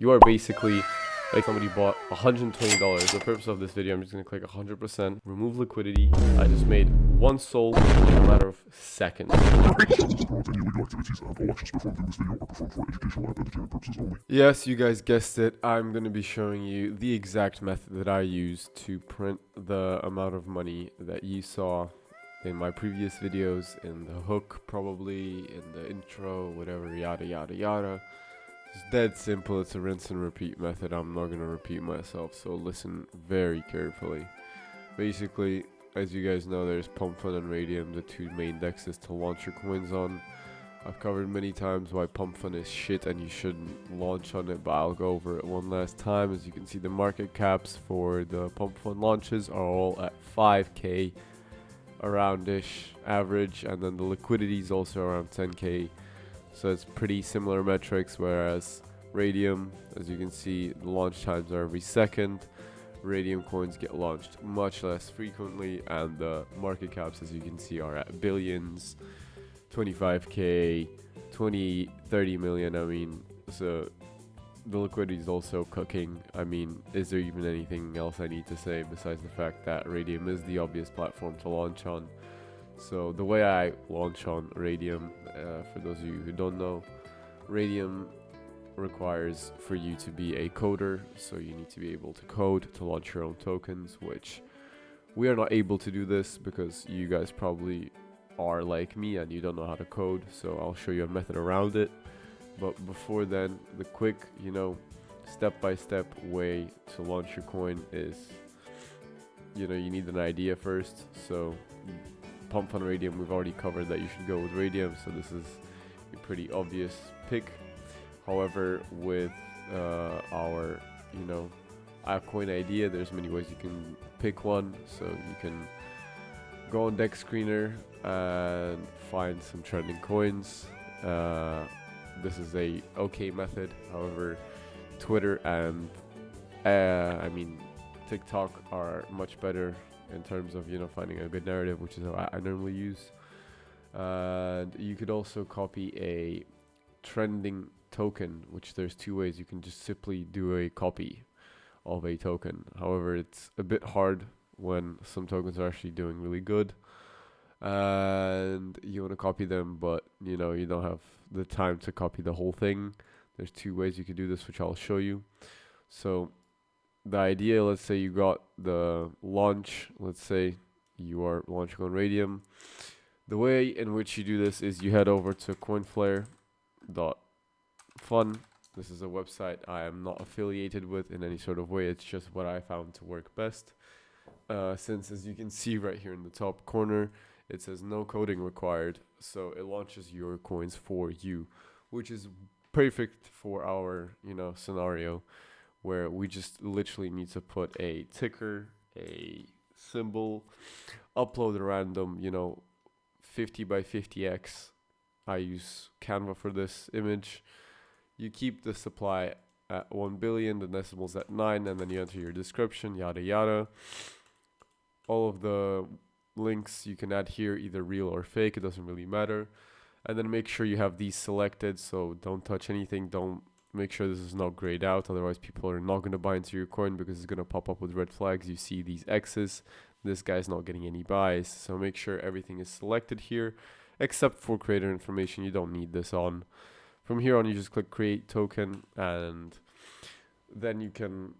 You are basically like somebody bought $120. The purpose of this video, I'm just going to click 100%, remove liquidity. I just made one sold in a matter of seconds. Yes, you guys guessed it. I'm going to be showing you the exact method that I use to print the amount of money that you saw in my previous videos, in the hook probably, in the intro, whatever, yada yada yada. It's dead simple. It's a rinse and repeat method. I'm not going to repeat myself, so listen very carefully. Basically, as you guys know, there's Pump.Fun and Radium, the two main dexes to launch your coins on. I've covered many times why Pump.Fun is shit and you shouldn't launch on it, but I'll go over it one last time. As you can see, the market caps for the Pump.Fun launches are all at 5k around-ish average, and then the liquidity is also around 10k. So it's pretty similar metrics, whereas Radium, as you can see, the launch times are every second. Radium coins get launched much less frequently, and the market caps, as you can see, are at billions, 25k, 20, 30 million. I mean, so the liquidity is also cooking. I mean, is there even anything else I need to say besides the fact that Radium is the obvious platform to launch on? So the way I launch on Radium, for those of you who don't know, Radium requires for you to be a coder, so you need to be able to code to launch your own tokens, which we are not able to do this because you guys probably are like me and you don't know how to code, so I'll show you a method around it. But before then, the quick, step-by-step way to launch your coin is, you need an idea first. So Pump.Fun Radium, we've already covered that you should go with Radium, so this is a pretty obvious pick. However, with our coin idea, there's many ways you can pick one. So you can go on Deck Screener and find some trending coins. This is a okay method. However, Twitter and TikTok are much better in terms of finding a good narrative, which is how I normally use. And you could also copy a trending token, which there's two ways. You can just simply do a copy of a token. However, it's a bit hard when some tokens are actually doing really good and you want to copy them, but you don't have the time to copy the whole thing. There's two ways you could do this, which I'll show you. So the idea, let's say you got the launch, let's say you are launching on Radium. The way in which you do this is you head over to coinflare.fun. This is a website I am not affiliated with in any sort of way. It's just what I found to work best. Since, as you can see right here in the top corner, it says no coding required, so it launches your coins for you, which is perfect for our scenario, where we just literally need to put a ticker, a symbol, upload a random 50 by 50x. I use Canva for this image. You keep the supply at 1 billion, the decimals at 9, and then you enter your description, yada yada. All of the links you can add here, either real or fake, it doesn't really matter. And then make sure you have these selected, so don't touch anything. Don't make sure this is not grayed out, otherwise people are not going to buy into your coin because it's going to pop up with red flags. You see these X's, this guy's not getting any buys, so make sure everything is selected here, except for creator information. You don't need this on. From here on, you just click create token, and then you can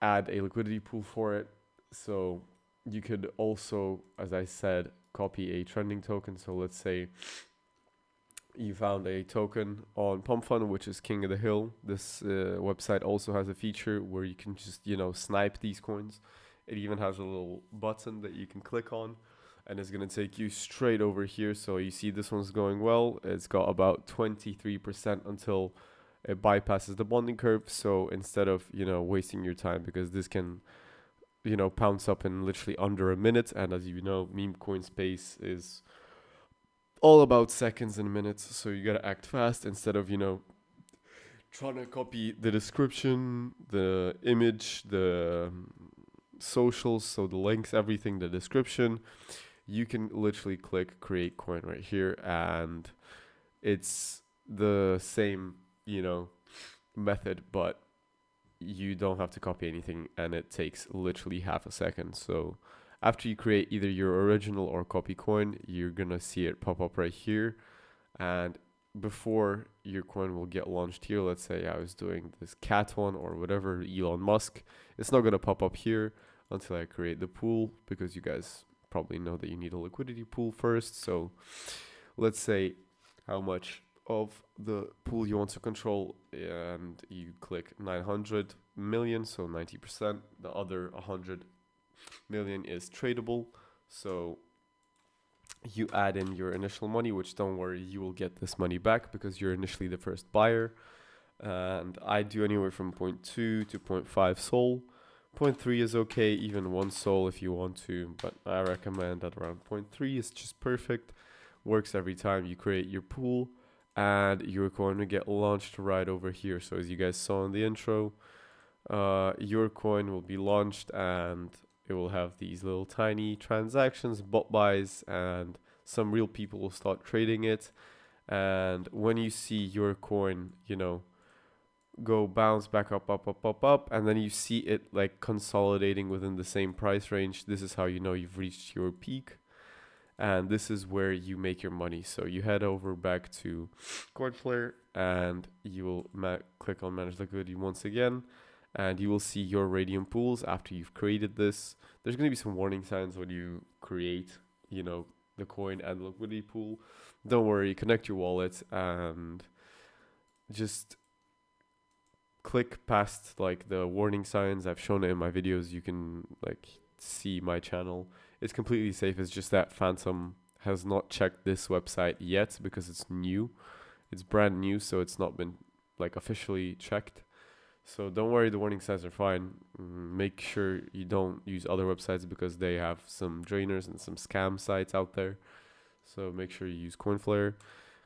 add a liquidity pool for it. So you could also, as I said, copy a trending token. So let's say you found a token on Pump.Fun, which is King of the Hill. This website also has a feature where you can just, snipe these coins. It even has a little button that you can click on, and it's going to take you straight over here. So you see this one's going well. It's got about 23% until it bypasses the bonding curve. So instead of, wasting your time, because this can, pounce up in literally under a minute. And as you know, meme coin space is all about seconds and minutes, so you gotta act fast instead of trying to copy the description, the image, the socials, so the links, everything, the description. You can literally click create coin right here, and it's the same method, but you don't have to copy anything, and it takes literally half a second. So after you create either your original or copy coin, you're gonna see it pop up right here. And before your coin will get launched here, let's say I was doing this cat one or whatever, Elon Musk, it's not gonna pop up here until I create the pool, because you guys probably know that you need a liquidity pool first. So let's say how much of the pool you want to control, and you click 900 million, so 90%. The other 100 million is tradable, so you add in your initial money, which, don't worry, you will get this money back because you're initially the first buyer. And I do anywhere from 0.2 to 0.5 sol. 0.3 is okay, even 1 sol if you want to, but I recommend that around 0.3 is just perfect. Works every time you create your pool, and you're going to get launched right over here. So as you guys saw in the intro, your coin will be launched, and it will have these little tiny transactions, bot buys, and some real people will start trading it. And when you see your coin, go bounce back up, up, up, up, up, and then you see it like consolidating within the same price range, this is how you know you've reached your peak. And this is where you make your money. So you head over back to Coinflare, and you will click on manage liquidity once again, and you will see your radium pools after you've created this. There's going to be some warning signs when you create, the coin and the liquidity pool. Don't worry, connect your wallet and just click past like the warning signs. I've shown it in my videos. You can see my channel. It's completely safe. It's just that Phantom has not checked this website yet because it's new. It's brand new, so it's not been officially checked. So don't worry, the warning signs are fine. Make sure you don't use other websites because they have some drainers and some scam sites out there. So make sure you use Coinflare.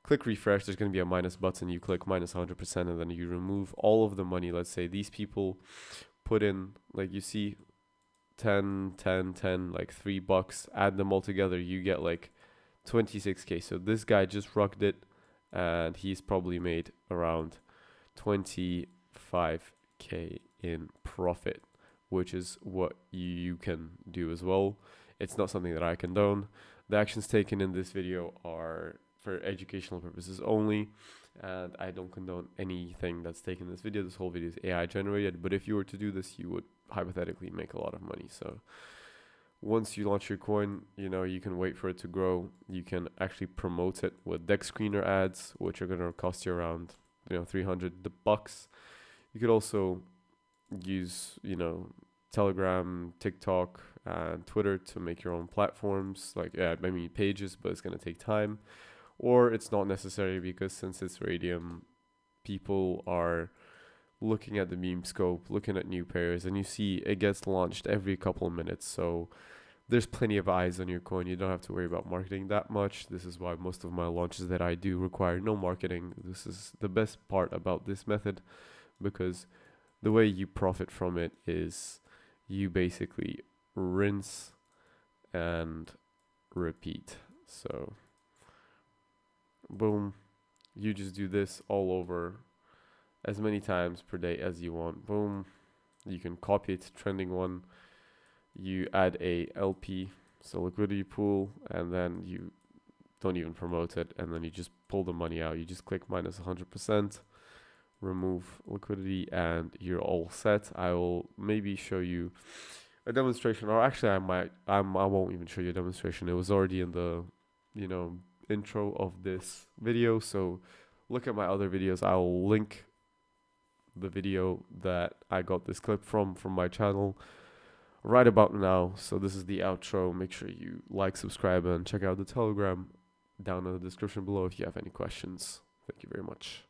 Click refresh. There's going to be a minus button. You click minus 100%, and then you remove all of the money. Let's say these people put in, you see, 10, 10, 10, $3. Add them all together, you get 26k. So this guy just rocked it, and he's probably made around 25k in profit, which is what you can do as well. It's not something that I condone. The actions taken in this video are for educational purposes only, and I don't condone anything that's taken in this video. This whole video is AI generated, but if you were to do this, you would hypothetically make a lot of money. So once you launch your coin, you can wait for it to grow. You can actually promote it with deck screener ads, which are going to cost you around $300. You could also use Telegram, TikTok, and Twitter to make your own platforms, pages, but it's going to take time. Or it's not necessary, because since it's radium, people are looking at the meme scope, looking at new pairs, and you see it gets launched every couple of minutes. So there's plenty of eyes on your coin. You don't have to worry about marketing that much. This is why most of my launches that I do require no marketing. This is the best part about this method, because the way you profit from it is you basically rinse and repeat. So boom, you just do this all over as many times per day as you want. Boom, you can copy it, trending one. You add a LP, so liquidity pool, and then you don't even promote it, and then you just pull the money out. You just click minus 100%, remove liquidity, and you're all set. I will maybe show you a demonstration, or actually I won't even show you a demonstration. It was already in the intro of this video, so look at my other videos. I'll link the video that I got this clip from my channel right about now. So this is the outro. Make sure you like, subscribe, and check out the Telegram down in the description below if you have any questions. Thank you very much.